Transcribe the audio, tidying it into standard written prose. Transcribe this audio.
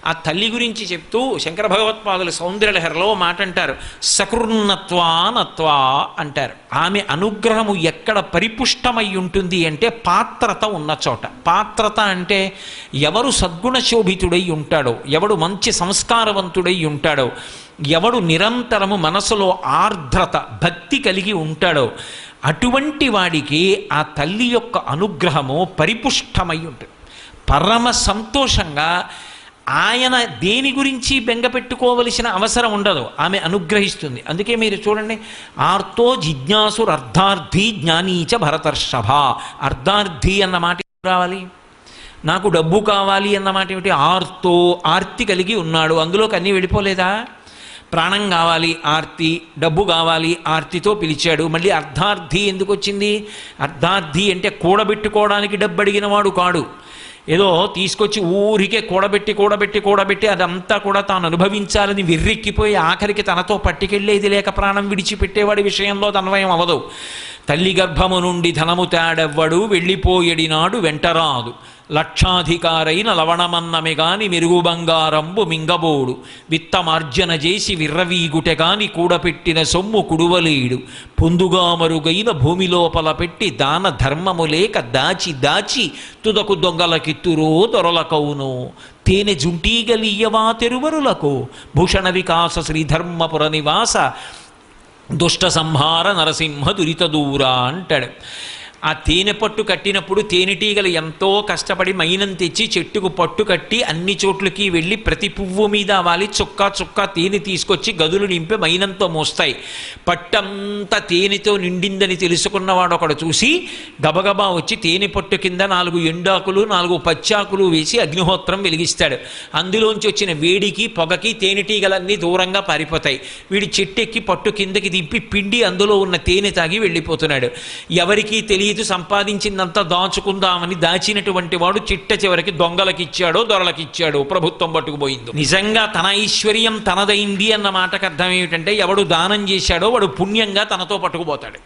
ఆ తల్లి గురించి చెప్తూ శంకర భగవత్పాదులు సౌందర్యలహరిలో మాట అంటారు, సకృన్నత్వా నత్వా అంటారు. ఆమె అనుగ్రహము ఎక్కడ పరిపుష్టమై ఉంటుంది అంటే పాత్రత ఉన్న చోట. పాత్రత అంటే ఎవరు సద్గుణ శోభితుడై ఉంటాడో, ఎవడు మంచి సంస్కారవంతుడై ఉంటాడో, ఎవడు నిరంతరము మనసులో ఆర్ద్రత భక్తి కలిగి ఉంటాడో అటువంటి వాడికి ఆ తల్లి యొక్క అనుగ్రహము పరిపుష్టమై ఉంటుంది. పరమ సంతోషంగా ఆయన దేని గురించి బెంగ పెట్టుకోవలసిన అవసరం ఉండదు, ఆమె అనుగ్రహిస్తుంది. అందుకే మీరు చూడండి, ఆర్తో జిజ్ఞాసుర్ అర్ధార్థి జ్ఞానీచ భరతర్షభ. అర్ధార్థి అన్న మాట రావాలి, నాకు డబ్బు కావాలి అన్నమాట ఏమిటి? ఆర్తో, ఆర్తి కలిగి ఉన్నాడు, అందులోకి అన్నీ వెళ్ళిపోలేదా? ప్రాణం కావాలి ఆర్తి, డబ్బు కావాలి ఆర్తితో పిలిచాడు. మళ్ళీ అర్ధార్థి ఎందుకు వచ్చింది? అర్ధార్థి అంటే కూడబెట్టుకోవడానికి డబ్బు అడిగిన వాడు కాడు, ఏదో తీసుకొచ్చి ఊరికే కూడబెట్టి అదంతా కూడా తాను అనుభవించాలని వెర్రెక్కిపోయి ఆఖరికి తనతో పట్టుకెళ్ళేది లేక ప్రాణం విడిచిపెట్టేవాడి విషయంలో తన్వయం అవదు. తల్లి గర్భము నుండి ధనము తేడెవ్వడు వెళ్ళిపోయేడినాడు వెంటరాదు, లక్షాధికారైన లవణమన్నమే గాని మెరుగు బంగారంబు మింగబోడు, విత్తమార్జన చేసి విర్రవీగుటె గాని కూడపెట్టిన సొమ్ము కుడువలేడు, పొందుగా మరుగైన భూమి లోపల పెట్టి దాన ధర్మము లేక దాచి దాచి తుదకు దొంగలకిత్తురో దొరలకౌను, తేనె జుంటీగలియవా తెరువరులకు, భూషణ వికాస శ్రీధర్మపుర నివాస దుష్ట సంహార నరసింహ దురిత దూరా అంటాడు. ఆ తేనె పట్టు కట్టినప్పుడు తేనెటీగలు ఎంతో కష్టపడి మైనం తెచ్చి చెట్టుకు పట్టు కట్టి అన్ని చోట్లకి వెళ్ళి ప్రతి పువ్వు మీద వాలి చుక్క తేనె తీసుకొచ్చి గదులు నింపి మైనంతో మోస్తాయి. పట్టంతా తేనెతో నిండిందని తెలుసుకున్నవాడు ఒకడు చూసి గబగబా వచ్చి తేనె పట్టు కింద 4 ఎండాకులు 4 పచ్చాకులు వేసి అగ్నిహోత్రం వెలిగిస్తాడు. అందులోంచి వచ్చిన వేడికి పొగకి తేనెటీగలన్నీ దూరంగా పారిపోతాయి. వీడి చెట్టెక్కి పట్టు కిందకి దింపి పిండి అందులో ఉన్న తేనె తాగి వెళ్ళిపోతున్నాడు. ఎవరికీ తెలియదు, సంపాదించిందంతా దాచుకుందామని దాచినటువంటి వాడు చిట్ట చివరికి దొంగలకిచ్చాడో దొరలకిచ్చాడో ప్రభుత్వం పట్టుకుపోయింది. నిజంగా తన ఐశ్వర్యం తనదైంది అన్న మాటకు అర్థం ఏమిటంటే ఎవడు దానం చేశాడో వాడు పుణ్యంగా తనతో పట్టుకుపోతాడు.